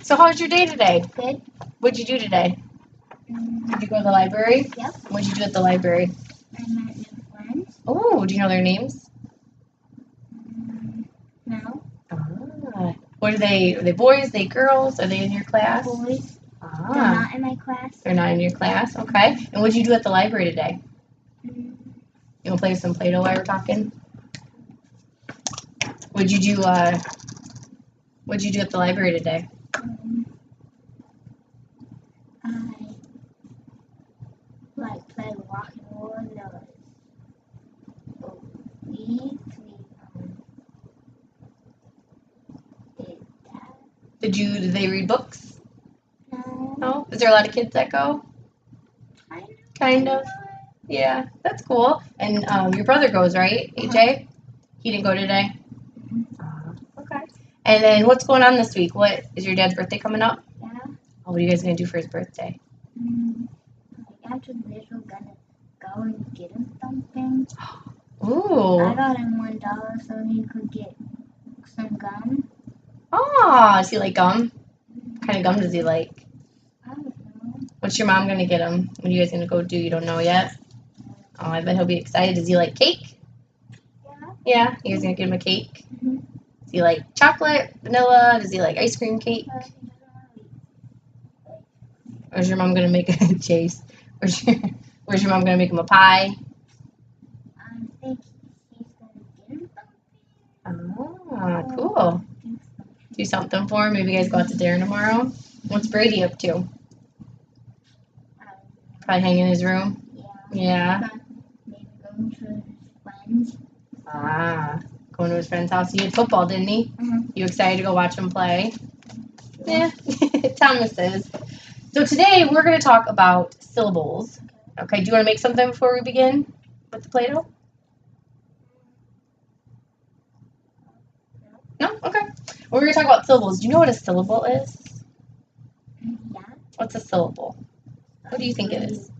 So how was your day today? Good. What'd you do today? Did you go to the library? Yep. What'd you do at the library? I met new friends. Oh, do you know their names? No. Ah. What are they? Are they boys? Are they girls? Are they in your class? Boys. Ah. They're not in my class. They're not in your class? Okay. And what'd you do at the library today? Mm, You want to play some Play-Doh while we're talking? What'd you do at the library today? I play rock and roll. We did that. Did they read books? No. No? Is there a lot of kids that go? Kind of. Yeah, that's cool. And your brother goes, right, AJ? He didn't go today? Okay. And then what's going on this week? What is your dad's birthday coming up? Yeah. What are you guys going to do for his birthday? After this, we're gonna go and get him something. Ooh. I got him $1 so he could get some gum. Oh, does he like gum? What kind of gum does he like? I don't know. What's your mom going to get him? What are you guys going to go do? You don't know yet? Oh, I bet he'll be excited. Does he like cake? Yeah. Yeah, you guys going to get him a cake? Mhm. Does he like chocolate, vanilla? Does he like ice cream cake? Or is your mom going to make a Chase? Where's your mom going to make him a pie? I think he's gonna get him something. Ah, cool. Do something for him. Maybe you guys go out to dinner tomorrow. What's Brady up to? Probably hang in his room. Yeah. Maybe going to his friends. Ah, going to his friend's house. He had football, didn't he? You excited to go watch him play? Yeah, Thomas is. So today we're going to talk about syllables. Okay, do you want to make something before we begin with the Play-Doh? No? Okay. We're going to talk about syllables. Do you know what a syllable is? Yeah. What's a syllable? What do you think it is?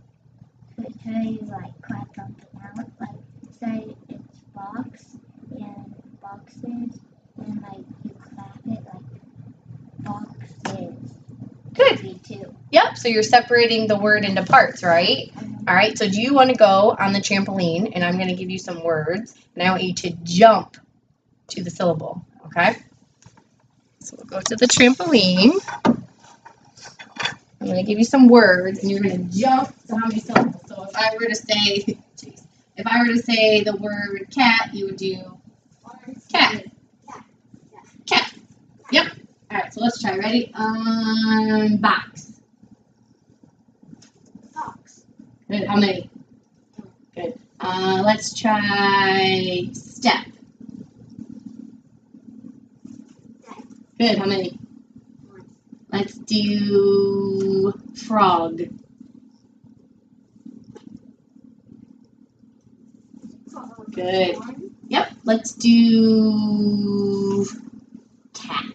So you like clap something out, like say it's box and boxes, and like you clap it like boxes. Good. Me too. Yep, so you're separating the word into parts, right? All right, so do you want to go on the trampoline, and I'm going to give you some words, and I want you to jump to the syllable, okay? So we'll go to the trampoline. I'm going to give you some words, and you're going to jump to how many syllables. So if I were to say, the word cat, you would do cat. Cat. Yep. All right, so let's try. Ready? Box. Box. Good. How many? Good. Let's try step. Good. How many? Let's do frog. Good. Yep. Let's do cat.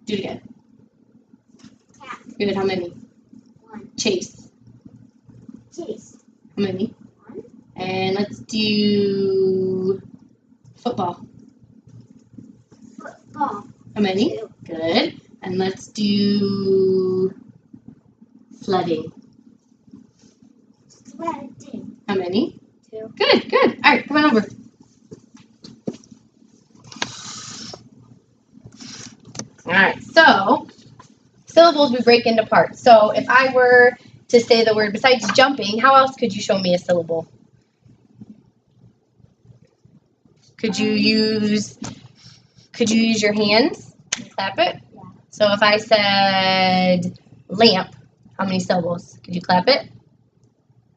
Do it again. Cat. Good. How many? One. Chase. Chase. How many? One. And let's do football. Football. How many? Two. Good. And let's do sledding. Sledding. How many? Two. Good, good. All right, come on over. All right, so syllables we break into parts. So if I were to say the word besides jumping, how else could you show me a syllable? Could you use your hands and clap it? Yeah. So if I said lamp, how many syllables? Could you clap it?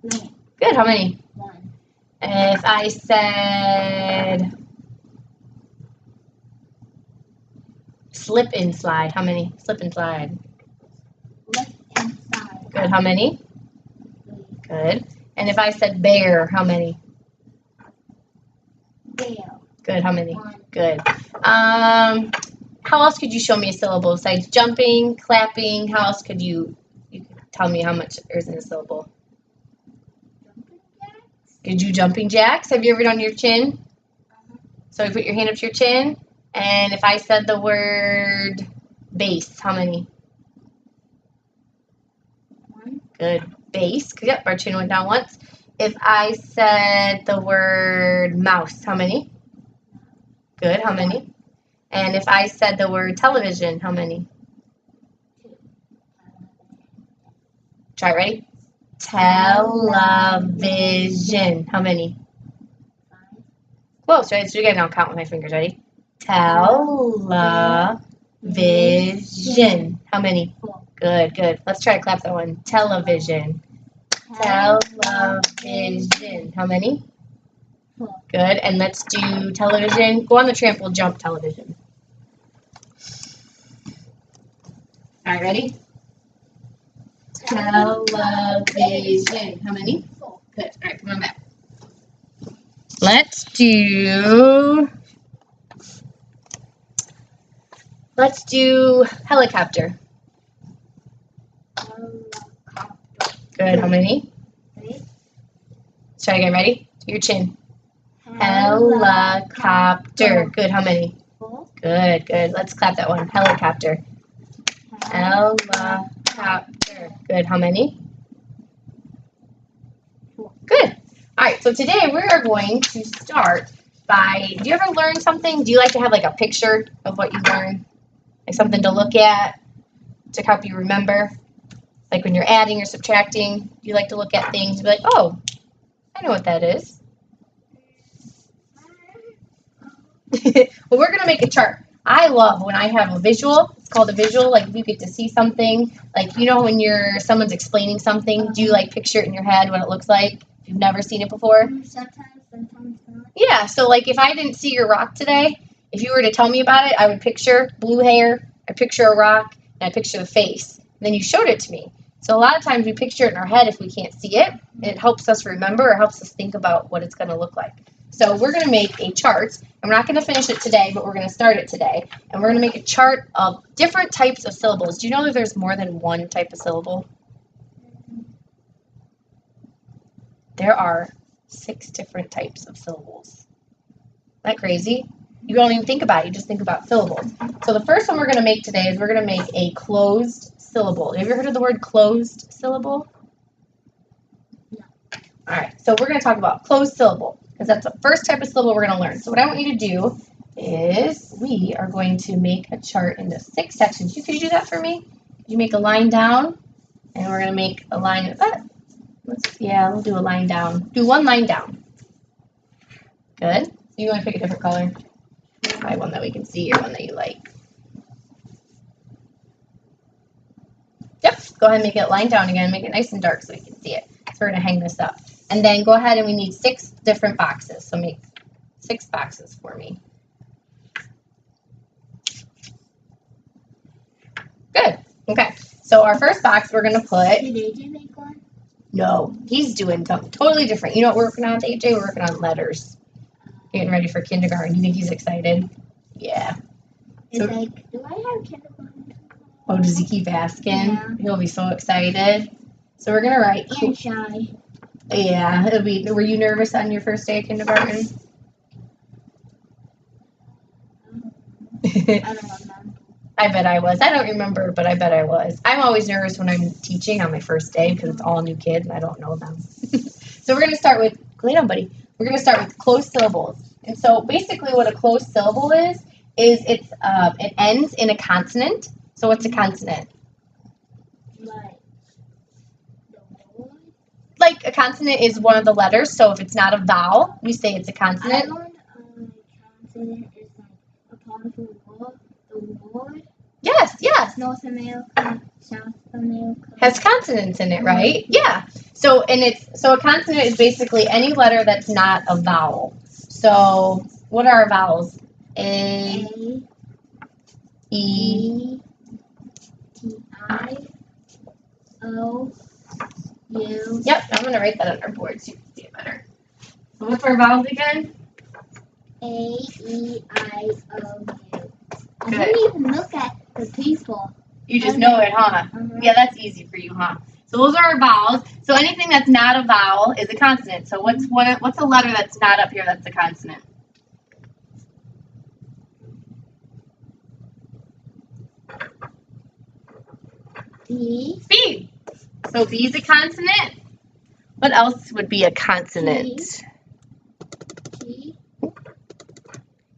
Lamp. Good, how many? One. If I said slip and slide, how many? Slip and slide. Left and side. Good, how many? Three. Good. And if I said bear, how many? Bear. Good, how many? One. Good. How else could you show me a syllable besides jumping, clapping? How else could you tell me how much there's in a syllable? Jumping jacks. Could you jumping jacks? Have you ever done your chin? So you put your hand up to your chin And if I said the word base, how many? 1. Good. Base. Yep, our chin went down once. If I said the word mouse, how many? Good. How many? And if I said the word television, how many? 2. Try it, ready? Television. How many? 5. Close, right? So again, I'll count with my fingers. Ready? Television. How many? 4. Good, good. Let's try to clap that one. Television. Television. How many? 4. Good. And let's do television. Go on the tramp. We'll jump television. All right, ready? Television. How many? 4. Good. All right, come on back. Let's do helicopter. Good. How many? 3. Let's try again. Ready? Do your chin. Helicopter. Good. How many? 4. Good, good. Let's clap that one. Helicopter. Helicopter. Good. How many? 4. Good. All right. So today we are going to start by, do you ever learn something? Do you like to have like a picture of what you learned? Like something to look at to help you remember? Like when you're adding or subtracting, you like to look at things and be like, oh, I know what that is. Well, we're going to make a chart. I love when I have a visual. It's called a visual. Like if you get to see something, like, you know, when someone's explaining something, do you like picture it in your head what it looks like? If you've never seen it before? Sometimes not. Yeah, so like if I didn't see your rock today, if you were to tell me about it, I would picture blue hair, I picture a rock, and I picture the face. And then you showed it to me. So a lot of times we picture it in our head if we can't see it, and it helps us remember or helps us think about what it's going to look like. So we're going to make a chart, and we're not going to finish it today, but we're going to start it today. And we're going to make a chart of different types of syllables. Do you know that there's more than one type of syllable? There are 6 different types of syllables. Isn't that crazy? You don't even think about it. You just think about syllables. So the first one we're going to make today is we're going to make a closed syllable. Have you ever heard of the word closed syllable? No. All right. So we're going to talk about closed syllable because that's the first type of syllable we're going to learn. So what I want you to do is we are going to make a chart into 6 sections. Could you do that for me? Could you make a line down? And we're going to make a line. We'll do a line down. Do 1 line down. Good. You want to pick a different color? Try one that we can see or one that you like. Yep. Go ahead and make it line down again. Make it nice and dark so we can see it. So we're going to hang this up. And then go ahead and we need 6 different boxes. So make 6 boxes for me. Good. Okay. So our first box we're going to put... Did AJ make one? No. He's doing something totally different. You know what we're working on with AJ? We're working on letters. Getting ready for kindergarten. You think he's excited? Yeah. It's like, do I have kindergarten? Oh, does he keep asking? Yeah. He'll be so excited. So we're gonna write. And shy. Yeah, it'll be. Were you nervous on your first day of kindergarten? I don't remember. I bet I was. I don't remember, but I bet I was. I'm always nervous when I'm teaching on my first day because it's all new kids and I don't know them. So we're gonna start with. Lay down, buddy. We're gonna start with closed syllables. And so basically, what a closed syllable is it ends in a consonant. So what's a consonant? Like a consonant is one of the letters. So if it's not a vowel, we say it's a consonant. I learned consonant is like a part of the word. Yes, yes. North America, South America. Has consonants in it, right? Yeah. So a consonant is basically any letter that's not a vowel. So what are our vowels? A, E, T, I, O, U. Yep, I'm going to write that on our board so you can see it better. So what's our vowels again? A, E, I, O, U. I Good. didn't even look at the people. You just know it, huh? Yeah, that's easy for you, huh? So those are our vowels. So anything that's not a vowel is a consonant. So what's a letter that's not up here that's a consonant? B. B. So B is a consonant. What else would be a consonant? G.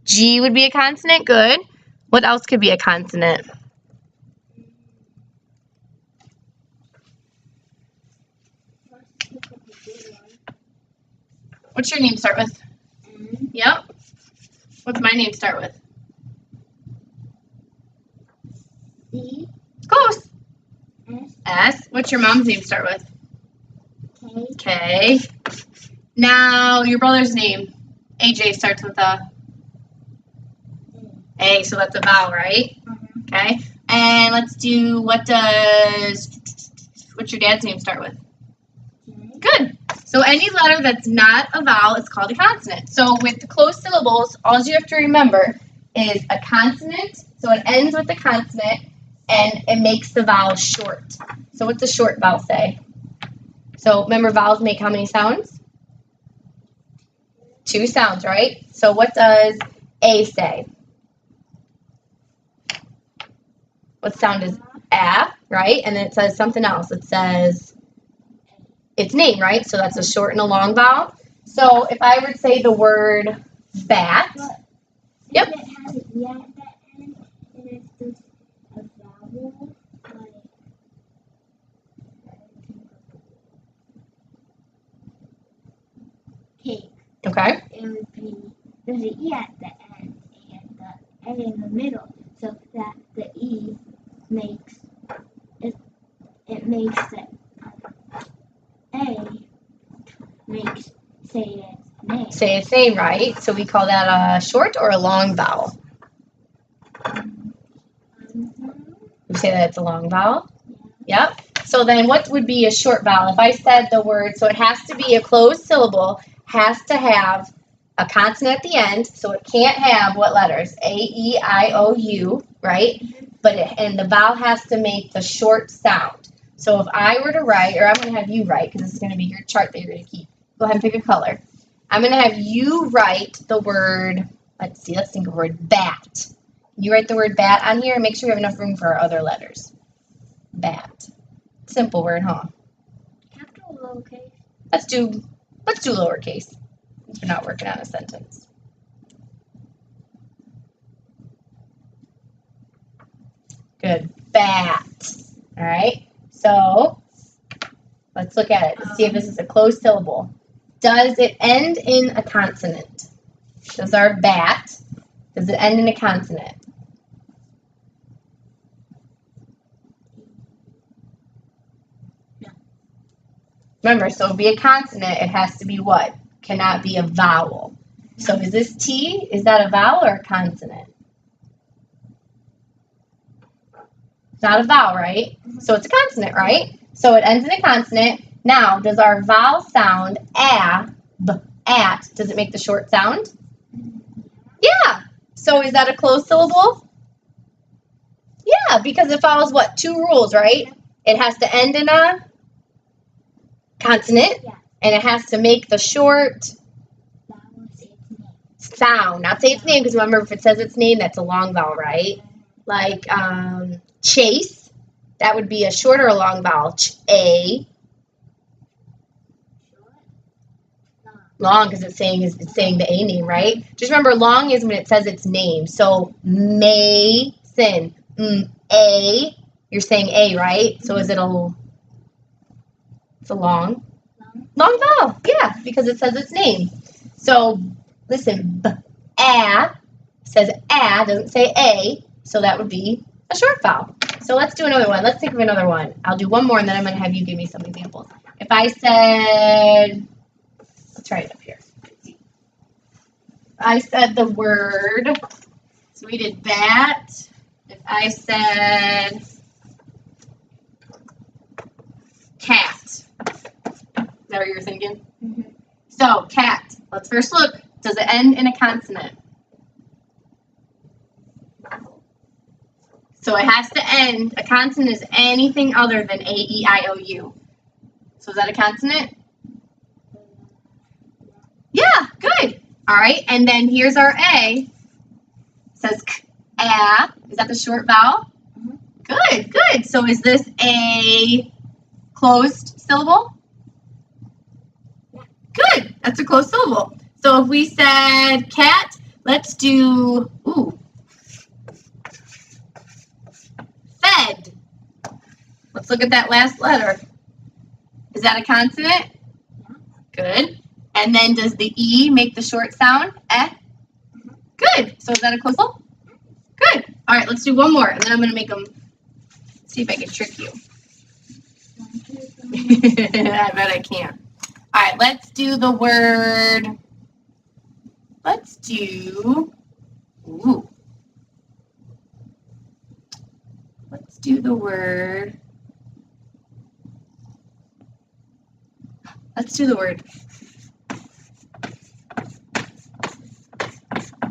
G would be a consonant. Good. What else could be a consonant? What's your name start with? N. Yep. What's my name start with? C. Close. S. S. What's your mom's name start with? K. K. Now your brother's name. AJ starts with a A, so that's a vowel, right? Okay. And let's do, what's your dad's name start with? J. Good. So any letter that's not a vowel is called a consonant. So with the closed syllables, all you have to remember is a consonant. So it ends with a consonant and it makes the vowel short. So what's a short vowel say? So remember, vowels make how many sounds? 2 sounds, right? So what does A say? What sound is A, right? And then it says something else. It says its name, right? So that's a short and a long vowel. So if I were to say the word bat, yep. If it has an E at the end, and it's just a vowel, like cake, Okay. it would be, there's an E at the end and the A in the middle, so that the E makes, it makes the A makes say its name. Say its name, right? So we call that a short or a long vowel. We say that it's a long vowel. Yep. So then what would be a short vowel? If I said the word, so it has to be a closed syllable, has to have a consonant at the end, so it can't have what letters? A, E, I, O, U, right? And the vowel has to make the short sound. So if I were to write, or I'm going to have you write, because this is going to be your chart that you're going to keep. Go ahead and pick a color. I'm going to have you write the word, let's think of the word bat. You write the word bat on here and make sure we have enough room for our other letters. Bat. Simple word, huh? Capital or lowercase? Let's do lowercase. Since we're not working on a sentence. Good. Bat. All right. So let's look at it to see if this is a closed syllable. Does it end in a consonant? Does our bat, does it end in a consonant? No. Remember, so to be a consonant, it has to be what? Cannot be a vowel. So is this T, is that a vowel or a consonant? It's not a vowel, right? So it's a consonant, right? So it ends in a consonant. Now, does our vowel sound at, does it make the short sound? Yeah. So is that a closed syllable? Yeah, because it follows what? 2 rules, right? It has to end in a consonant, and it has to make the short sound. Not say its name, because remember, if it says its name, that's a long vowel, right? Like chase, that would be a short or a long vowel. A. Long, because it's saying the A name, right? Just remember, long is when it says its name. So Mason, A, you're saying A, right? So is it it's a long vowel, yeah, because it says its name. So listen, a says a, doesn't say A, so that would be a short vowel. So let's do another one. Let's think of another one. I'll do one more, and then I'm going to have you give me some examples. If I said, let's write it up here. I said the word, so we did bat. If I said cat, is that what you were thinking? Mm-hmm. So cat, let's first look. Does it end in a consonant? So it has to end, a consonant is anything other than A, E, I, O, U. So is that a consonant? Yeah, good. All right, and then here's our A. It says k, a. Is that the short vowel? Mm-hmm. Good, good. So is this a closed syllable? Good, that's a closed syllable. So if we said cat, let's do, fed. Let's look at that last letter. Is that a consonant? Good. And then does the E make the short sound? Eh? Good. So is that a closed syllable? Good. All right, let's do one more, and then I'm going to make them, see if I can trick you. I bet I can. All right, let's do the word, let's do the word,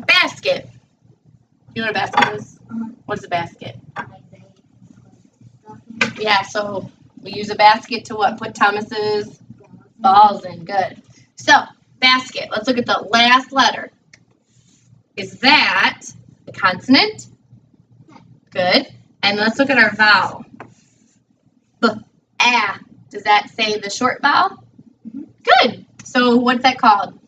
basket. You know what a basket is? What is a basket? Yeah, so we use a basket to what? Put Thomas's balls in. Good. So, basket. Let's look at the last letter. Is that a consonant? Good. And let's look at our vowel. Ah. Does that say the short vowel? Good. So, what's that called?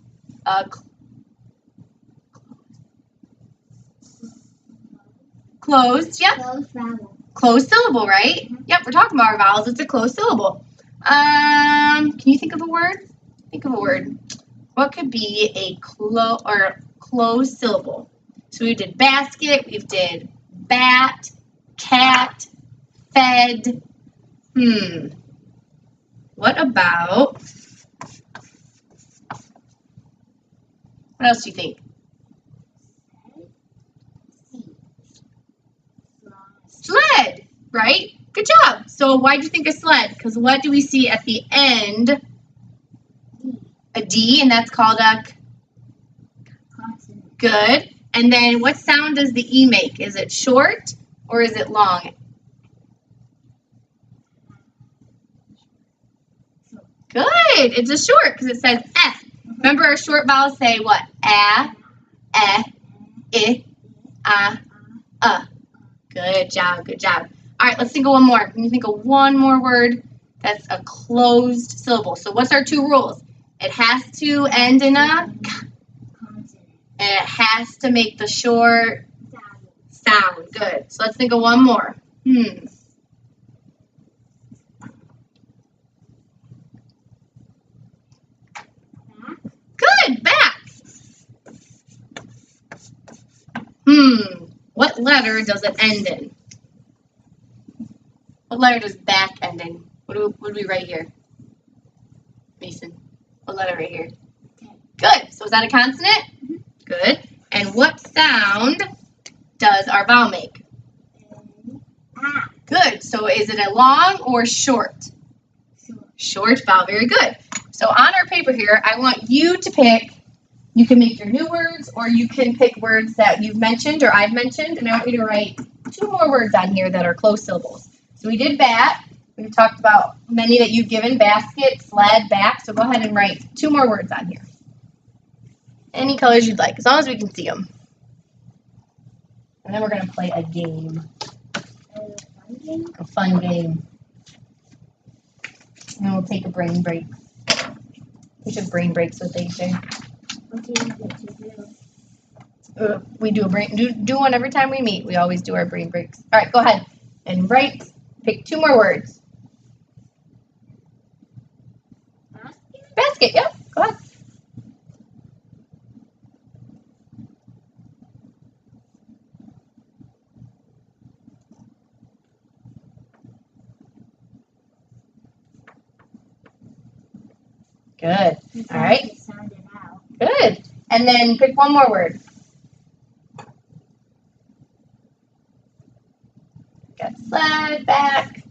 Closed. Yep. Closed vowel. Closed syllable, right? Yep, we're talking about our vowels. It's a closed syllable. Can you think of a word? Think of a word. What could be a closed syllable? So we did basket, we did bat, cat, fed. What about, what else do you think? Sled, right? Good job. So why do you think a sled? Because what do we see at the end? A D, and that's called a consonant. Good. And then what sound does the E make? Is it short or is it long? Good. It's a short because it says F. Remember our short vowels say what? A, I, Good job, good job. All right, let's think of one more. Can you think of one more word that's a closed syllable? So what's our two rules? It has to end in a consonant. And it has to make the short sound. Good. So let's think of one more. Good, back. What letter does it end in? What letter does back end in? What do we write here? Mason, what letter right here? Good. So is that a consonant? Good. And what sound does our vowel make? Good. So is it a long or short? Short vowel. Very good. So on our paper here, I want you to pick, you can make your new words or you can pick words that you've mentioned or I've mentioned, and I want you to write two more words on here that are closed syllables. So we did bat. We've talked about many that you've given, basket, sled, back. So go ahead and write two more words on here. Any colors you'd like, as long as we can see them. And then we're going to play a game. A fun game. And then we'll take a brain break. We should brain breaks with AJ. We do a brain do one every time we meet. We always do our brain breaks. All right, go ahead and write. Pick two more words. Basket. Yep. Go ahead. Good. All right. Good. And then pick one more word. Got sled, back.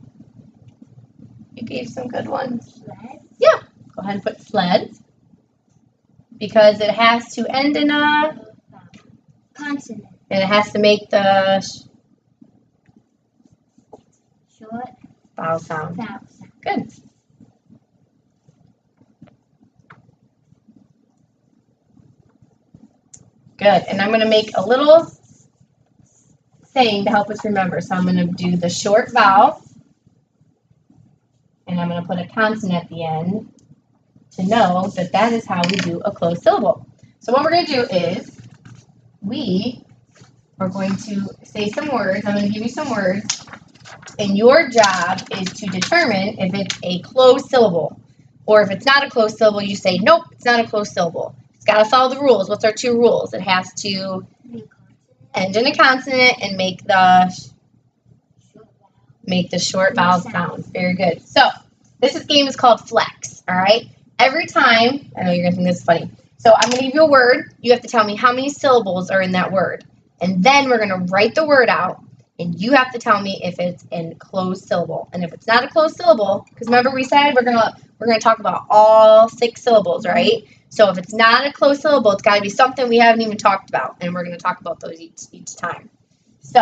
You gave some good ones. Sled? Yeah. Go ahead and put sled. Because it has to end in a consonant. And it has to make the short vowel sound. Good. Good. And I'm going to make a little saying to help us remember. So I'm going to do the short vowel, and I'm going to put a consonant at the end to know that that is how we do a closed syllable. So what we're going to do is we are going to say some words. I'm going to give you some words, and your job is to determine if it's a closed syllable. Or if it's not a closed syllable, you say, nope, it's not a closed syllable. It's got to follow the rules. What's our 2 rules? It has to end in a consonant and make the short vowel sound. Very good. So this game is called Flex, all right? Every time, I know you're going to think this is funny. So I'm going to give you a word. You have to tell me how many syllables are in that word. And then we're going to write the word out, and you have to tell me if it's in closed syllable. And if it's not a closed syllable, because remember we said we're gonna talk about all 6 syllables, right? So if it's not a closed syllable, it's got to be something we haven't even talked about, and we're going to talk about those each time. So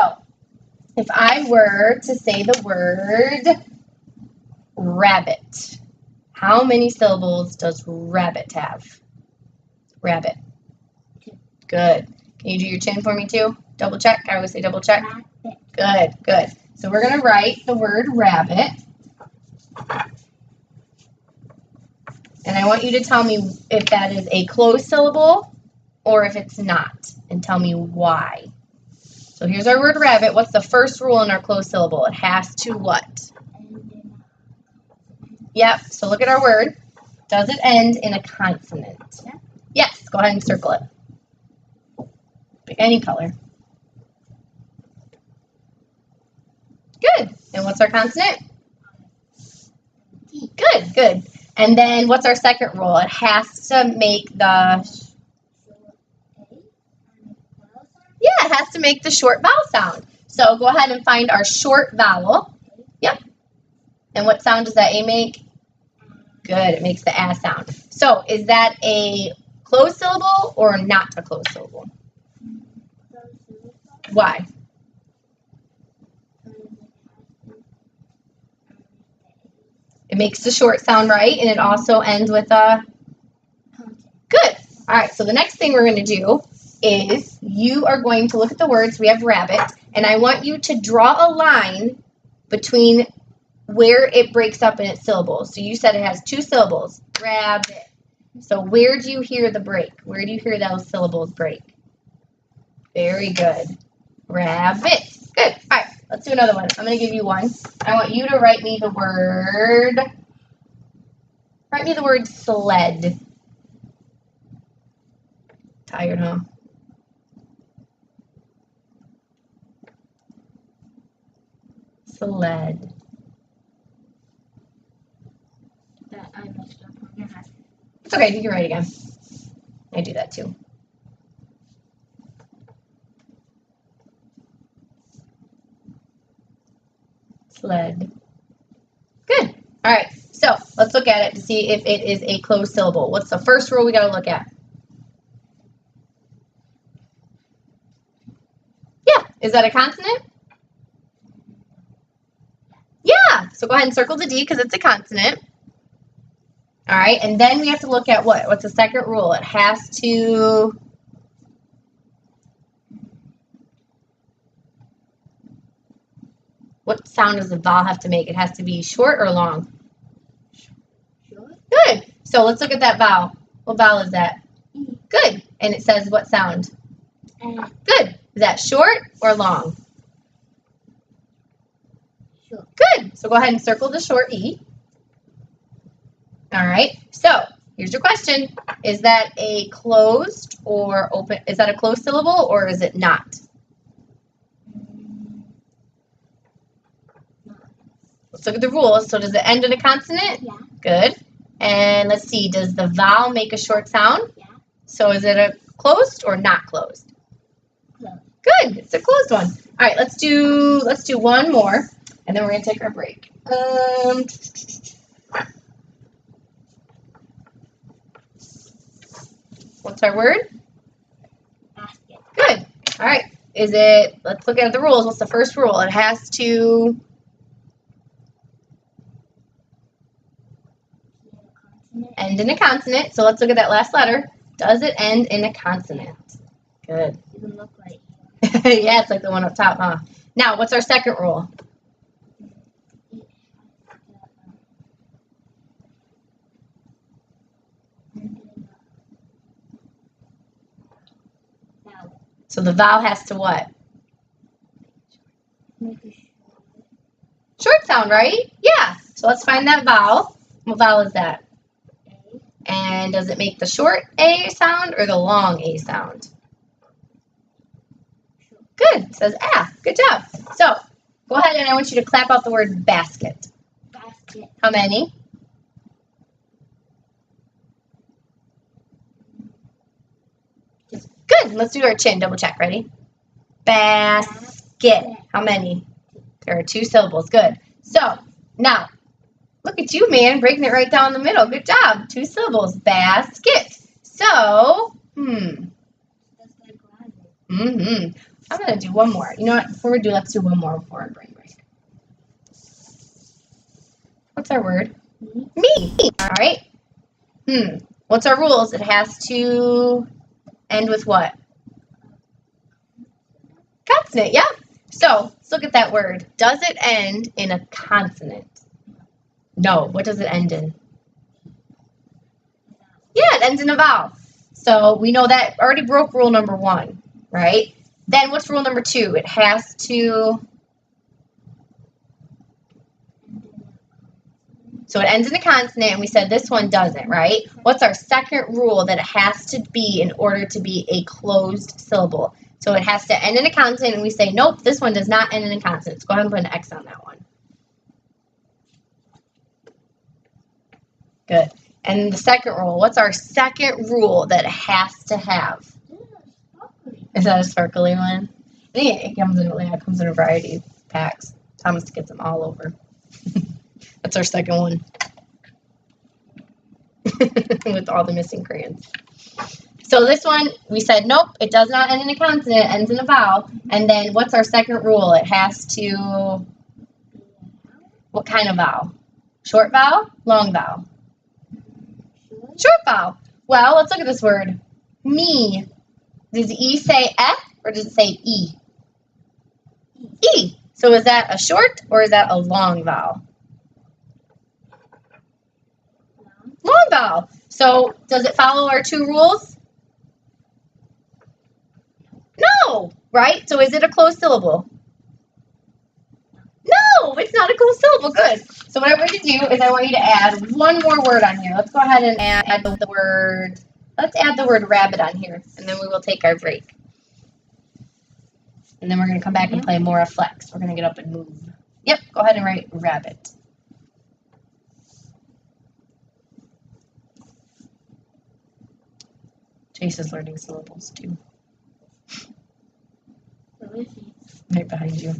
if I were to say the word rabbit, how many syllables does rabbit have? Rabbit. Good. Can you do your chin for me too? Double check. I always say double check. Good, good. So we're going to write the word rabbit. And I want you to tell me if that is a closed syllable or if it's not. And tell me why. So here's our word rabbit. What's the first rule in our closed syllable? It has to what? Yep. So look at our word. Does it end in a consonant? Yes. Go ahead and circle it. Pick any color. Good. And what's our consonant? Good, good. And then what's our second rule? It has to make the... Yeah, it has to make the short vowel sound. So go ahead and find our short vowel. Yep. And what sound does that A make? Good, it makes the A sound. So is that a closed syllable or not a closed syllable? Why? It makes the short sound right, and it also ends with a... Good. All right, so the next thing we're going to do is you are going to look at the words. We have rabbit, and I want you to draw a line between where it breaks up in its syllables. So you said it has 2 syllables, rabbit. So where do you hear the break? Where do you hear those syllables break? Very good. Rabbit. Good. All right, let's do another one. I'm going to give you one. I want you to write me the word sled. Tired, huh? Sled. I messed up on your hat. It's okay, you can write again. I do that too. Sled. Good. All right, so let's look at it to see if it is a closed syllable. What's the first rule we got to look at? Yeah, is that a consonant? Yeah, so go ahead and circle the D because it's a consonant. All right, and then we have to look at what? What's the second rule? It has to... What sound does the vowel have to make? It has to be short or long? Short. Good. So let's look at that vowel. What vowel is that? E. Good. And it says what sound? A. Good. Is that short or long? Short. Good. So go ahead and circle the short E. All right. So here's your question. Is that a closed or open? Is that a closed syllable or is it not? Let's look at the rules. So does it end in a consonant? Yeah. Good. And let's see, does the vowel make a short sound? Yeah. So is it a closed or not closed? Closed. Good. It's a closed one. All right, let's do one more, and then we're going to take our break. What's our word? Basket. Good. All right. Let's look at the rules. What's the first rule? It has to... end in a consonant. So let's look at that last letter. Does it end in a consonant? Good. It would look like Yeah, it's like the one up top, huh? Now, what's our second rule? So the vowel has to what? Short sound, right? Yeah. So let's find that vowel. What vowel is that? And does it make the short A sound or the long A sound? Good. It says ah. Good job. So go ahead and I want you to clap out the word basket. Basket. How many? Good. Let's do our chin. Double check. Ready? Basket. How many? There are 2 syllables. Good. So now, look at you, man, breaking it right down the middle. Good job. 2 syllables. Basket. So, I'm gonna do one more. You know what? Before we do, let's do one more before our brain break. What's our word? Me. All right. What's our rules? It has to end with what? Consonant. Yeah. So let's look at that word. Does it end in a consonant? No. What does it end in? Yeah, it ends in a vowel. So we know that already broke rule number 1, right? Then what's rule number 2? It has to. So it ends in a consonant, and we said this one doesn't, right? What's our second rule that it has to be in order to be a closed syllable? So it has to end in a consonant, and we say, nope, this one does not end in a consonant. So go ahead and put an X on that one. Good. And the second rule, what's our second rule that it has to have? Is that a sparkly one? I think it comes in a variety of packs. Thomas gets them all over. That's our second one. With all the missing crayons. So this one, we said, nope, it does not end in a consonant, it ends in a vowel. And then what's our second rule? It has to, what kind of vowel? Short vowel? Long vowel? Short vowel. Well, let's look at this word. Me. Does E say F or does it say E? E. So is that a short or is that a long vowel? Long vowel. So does it follow our 2 rules? No, right? So is it a closed syllable? No, it's not a closed syllable. Good. So what I want you to do is I want you to add one more word on here. Let's go ahead and add the word, let's add the word rabbit on here, and then we will take our break. And then we're going to come back and play more of Flex. We're going to get up and move. Yep, go ahead and write rabbit. Chase is learning syllables too. Right behind you.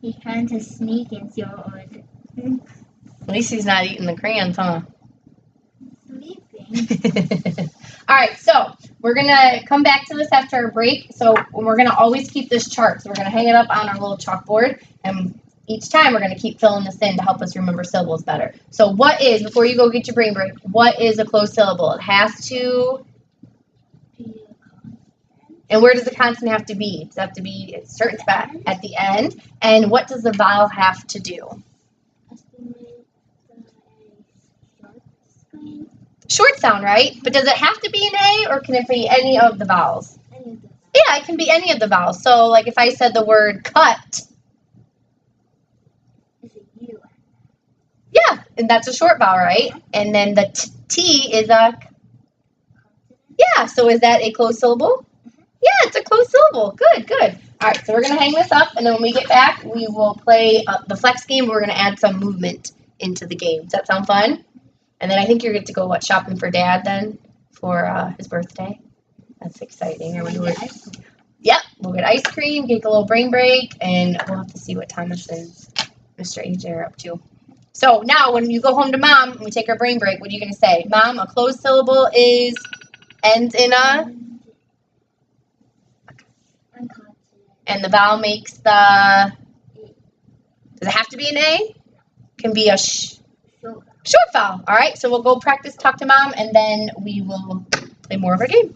He's trying to sneak into your order. At least he's not eating the crayons, huh? Sleeping. All right, so we're going to come back to this after our break. So we're going to always keep this chart. So we're going to hang it up on our little chalkboard. And each time we're going to keep filling this in to help us remember syllables better. So what is, before you go get your brain break, what is a closed syllable? It has to. And where does the consonant have to be? Does it have to be at a certain spot at the end? And what does the vowel have to do? Short sound, right? But does it have to be an A or can it be any of the vowels? Yeah, it can be any of the vowels. So like if I said the word cut. Yeah, and that's a short vowel, right? And then the T is a. Yeah, so is that a closed syllable? Yeah, it's a closed syllable. Good, good. All right, so we're going to hang this up, and then when we get back, we will play the Flex game. We're going to add some movement into the game. Does that sound fun? And then I think you're going to go, shopping for Dad then for his birthday? That's exciting. Yep, we'll get ice cream, get a little brain break, and we'll have to see what Thomas and Mr. AJ are up to. So now when you go home to Mom and we take our brain break, what are you going to say? Mom, a closed syllable ends in a... And the vowel makes the... Does it have to be an A? Can be a sh. short vowel. All right, so we'll go practice talk to mom, and then we will play more of our game.